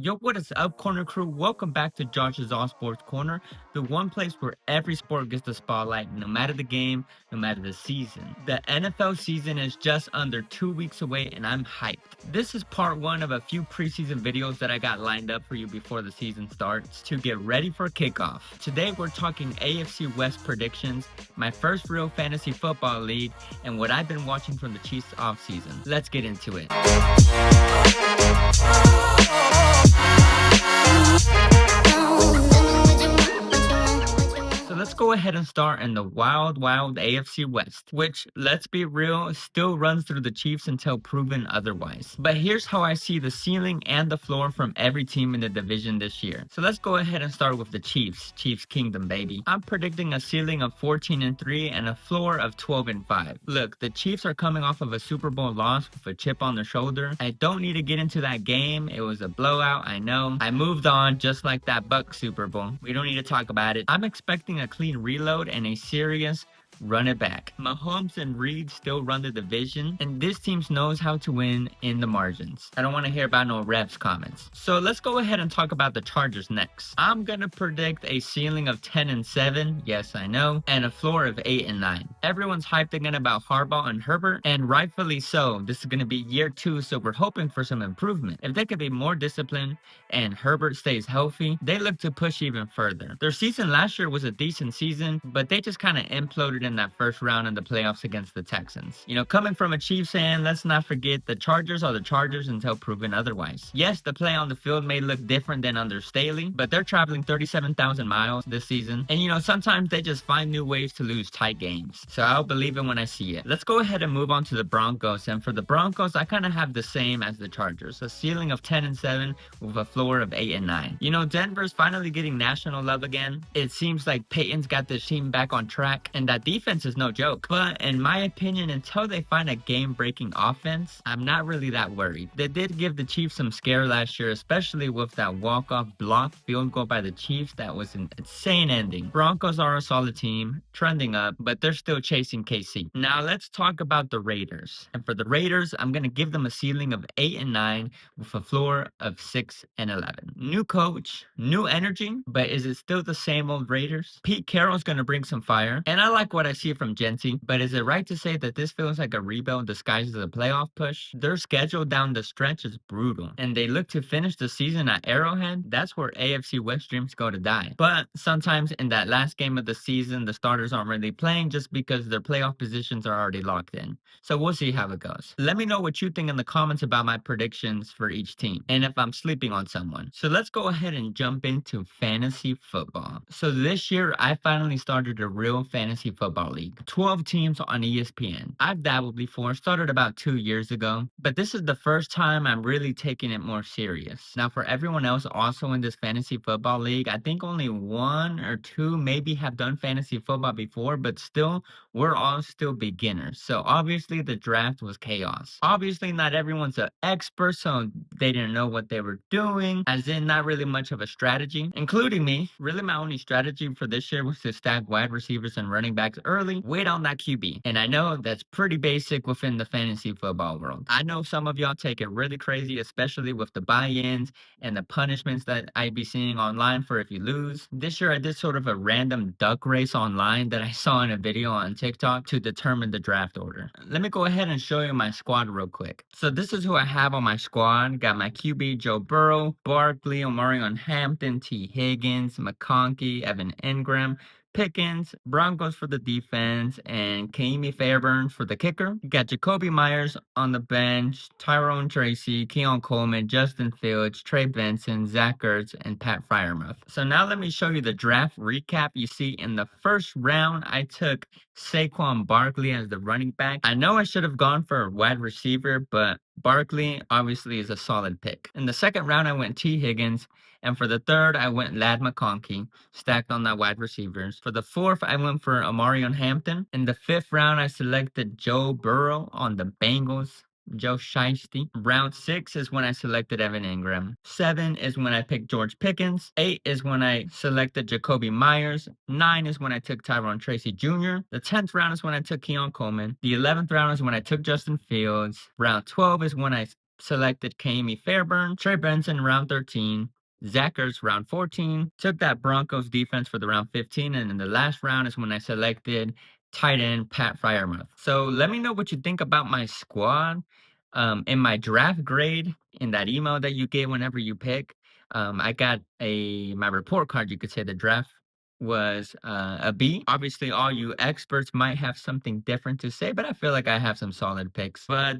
Yo, what is up, Corner Crew? Welcome back to Josh's All Sports Corner, the one place where every sport gets the spotlight, no matter the game, no matter the season. The NFL season is just under 2 weeks away, and I'm hyped. This is part one of a few preseason videos that I got lined up for you before the season starts to get ready for kickoff. Today, we're talking AFC West predictions, my first real fantasy football league, and what I've been watching from the Chiefs offseason. Let's get into it. So let's go ahead and start in the wild AFC West, which, let's be real, still runs through the Chiefs until proven otherwise. But here's how I see the ceiling and the floor from every team in the division this year. So let's go ahead and start with the Chiefs Kingdom, baby. I'm predicting a ceiling of 14-3 and a floor of 12-5. Look, the Chiefs are coming off of a Super Bowl loss with a chip on their shoulder. I don't need to get into that game. It was a blowout, I know. I moved on just like that Bucs Super Bowl. We don't need to talk about it. I'm expecting a clean reload and a serious run it back. Mahomes and Reed still run the division, and this team knows how to win in the margins. I don't want to hear about no refs comments. So let's go ahead and talk about the Chargers next. I'm gonna predict a ceiling of 10-7, yes I know, and a floor of 8-9. Everyone's hyped again about Harbaugh and Herbert, and rightfully so. This is gonna be year 2, so we're hoping for some improvement. If they could be more disciplined and Herbert stays healthy, they look to push even further. Their season last year was a decent season, but they just kind of imploded in that first round in the playoffs against the Texans. You know, coming from a Chiefs fan, let's not forget the Chargers are the Chargers until proven otherwise. Yes, the play on the field may look different than under Staley, but they're traveling 37,000 miles this season. And you know, sometimes they just find new ways to lose tight games. So I'll believe it when I see it. Let's go ahead and move on to the Broncos. And for the Broncos, I kind of have the same as the Chargers. A ceiling of 10-7 with a floor of 8-9. You know, Denver's finally getting national love again. It seems like Peyton's got this team back on track, and that defense is no joke. But in my opinion, until they find a game-breaking offense, I'm not really that worried. They did give the Chiefs some scare last year, especially with that walk-off block field goal by the Chiefs. That was an insane ending. Broncos are a solid team, trending up, but they're still chasing KC. Now let's talk about the Raiders. And for the Raiders, I'm gonna give them a ceiling of 8-9 with a floor of 6-11. New coach, new energy, but is it still the same old Raiders? Pete Carroll's gonna bring some fire, and I like what I see from Genty, but is it right to say that this feels like a rebuild disguised as a playoff push? Their schedule down the stretch is brutal, and they look to finish the season at Arrowhead. That's where AFC West dreams go to die. But sometimes in that last game of the season, the starters aren't really playing just because their playoff positions are already locked in. So we'll see how it goes. Let me know what you think in the comments about my predictions for each team, and if I'm sleeping on someone. So let's go ahead and jump into fantasy football. So this year, I finally started a real fantasy football league. 12 teams on ESPN. I've dabbled before, started about 2 years ago, but this is the first time I'm really taking it more serious. Now for everyone else also in this fantasy football league, I think only 1 or 2 maybe have done fantasy football before, but still, we're all still beginners. So obviously the draft was chaos. Obviously not everyone's an expert, so they didn't know what they were doing, as in not really much of a strategy, including me. Really my only strategy for this year was to stack wide receivers and running backs early, wait on that QB. And I know that's pretty basic within the fantasy football world. I know some of y'all take it really crazy, especially with the buy-ins and the punishments that I be seeing online for if you lose. This year I did sort of a random duck race online that I saw in a video on TikTok to determine the draft order. Let me go ahead and show you my squad real quick. So this is who I have on my squad. Got my QB Joe Burrow, Barkley, Omarion Hampton, T. Higgins, McConkey, Evan Ingram, Pickens, Broncos for the defense, and Kaimi Fairburn for the kicker. You got Jacoby Myers on the bench, Tyrone Tracy, Keon Coleman, Justin Fields, Trey Benson, Zach Ertz, and Pat Freiermuth. So now let me show you the draft recap. You see in the first round, I took Saquon Barkley as the running back. I know I should have gone for a wide receiver, but Barkley obviously is a solid pick. In the second round, I went T. Higgins. And for the third, I went Lad McConkey, stacked on that wide receivers. For the fourth, I went for Omarion Hampton. In the fifth round, I selected Joe Burrow on the Bengals. Joe Shiesty. Round 6 is when I selected Evan Ingram. 7 is when I picked George Pickens. 8 is when I selected Jacoby Myers. 9 is when I took Tyrone Tracy Jr. The 10th round is when I took Keon Coleman. The 11th round is when I took Justin Fields. Round 12 is when I selected Kami Fairburn, Trey Benson round 13, Zachers round 14, took that Broncos defense for the round 15, and in the last round is when I selected tight end Pat Freiermuth. So let me know what you think about my squad. In my draft grade, in that email that you get whenever you pick, I got my report card. You could say the draft was a B. Obviously, all you experts might have something different to say, but I feel like I have some solid picks. But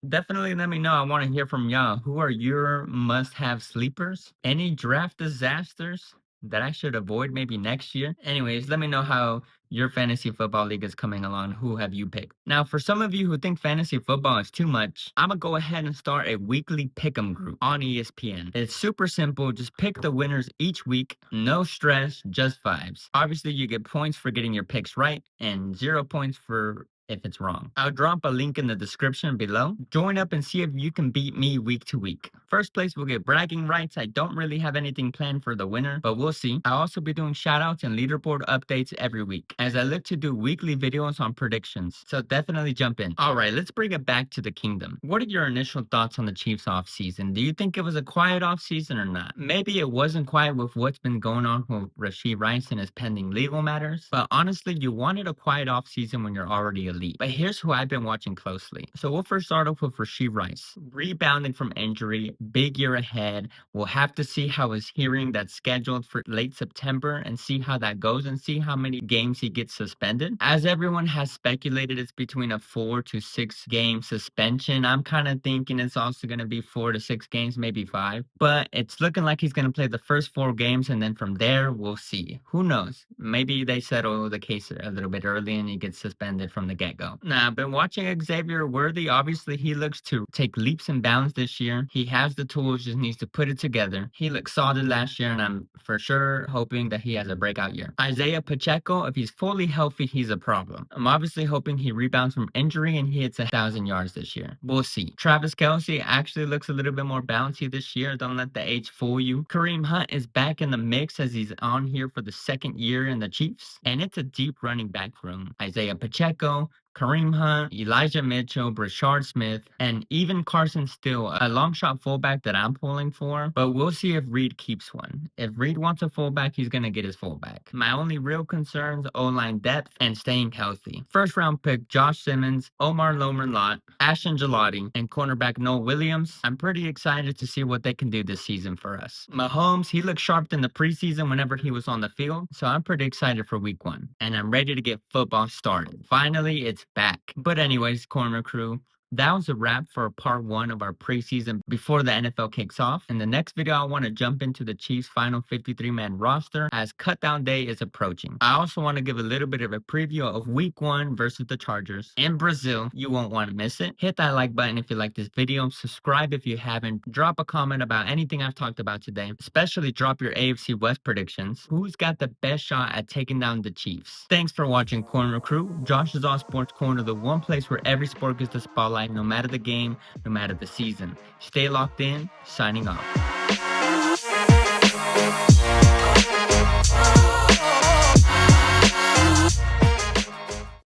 definitely let me know. I want to hear from y'all. Who are your must-have sleepers? Any draft disasters that I should avoid maybe next year? Anyways, let me know how your fantasy football league is coming along. Who have you picked? Now, for some of you who think fantasy football is too much, I'm gonna go ahead and start a weekly pick'em group on ESPN. It's super simple. Just pick the winners each week. No stress, just vibes. Obviously, you get points for getting your picks right and 0 points for if it's wrong. I'll drop a link in the description below. Join up and see if you can beat me week to week. First place will get bragging rights. I don't really have anything planned for the winner, but we'll see. I'll also be doing shout outs and leaderboard updates every week as I look to do weekly videos on predictions. So definitely jump in. All right, let's bring it back to the kingdom. What are your initial thoughts on the Chiefs offseason? Do you think it was a quiet offseason or not? Maybe it wasn't quiet with what's been going on with Rashee Rice and his pending legal matters, but honestly, you wanted a quiet offseason when you're already elite. But here's who I've been watching closely. So we'll first start off with Rashee Rice. Rebounding from injury, big year ahead. We'll have to see how his hearing that's scheduled for late September and see how that goes and see how many games he gets suspended. As everyone has speculated, it's between a 4 to 6 game suspension. I'm kind of thinking it's also going to be 4 to 6 games, maybe 5. But it's looking like he's going to play the first 4 games, and then from there, we'll see. Who knows? Maybe they settle the case a little bit early and he gets suspended from the get-go. Now, I've been watching Xavier Worthy. Obviously, he looks to take leaps and bounds this year. He has the tools, just needs to put it together. He looked solid last year, and I'm for sure hoping that he has a breakout year. Isaiah Pacheco, if he's fully healthy, he's a problem. I'm obviously hoping he rebounds from injury and he hits 1,000 yards this year. We'll see. Travis Kelce actually looks a little bit more bouncy this year. Don't let the age fool you. Kareem Hunt is back in the mix as he's on here for the second year in the Chiefs, and it's a deep running back room. Isaiah Pacheco, Kareem Hunt, Elijah Mitchell, Brashard Smith, and even Carson Steele, a long shot fullback that I'm pulling for, but we'll see if Reed keeps one. If Reed wants a fullback, he's going to get his fullback. My only real concerns, O-line depth and staying healthy. First round pick Josh Simmons, Omar Lomerlot, Ashton Gelati, and cornerback Noel Williams. I'm pretty excited to see what they can do this season for us. Mahomes, he looked sharp in the preseason whenever he was on the field, so I'm pretty excited for week 1. And I'm ready to get football started. Finally, it's back. But anyways, corner crew, that was a wrap for part 1 of our preseason before the NFL kicks off. In the next video, I want to jump into the Chiefs' final 53-man roster as cutdown day is approaching. I also want to give a little bit of a preview of week 1 versus the Chargers in Brazil. You won't want to miss it. Hit that like button if you like this video. Subscribe if you haven't. Drop a comment about anything I've talked about today. Especially drop your AFC West predictions. Who's got the best shot at taking down the Chiefs? Thanks for watching, Corner Crew. Josh is All Sports Corner, the one place where every sport gets the spotlight, no matter the game, no matter the season. Stay locked in. Signing off.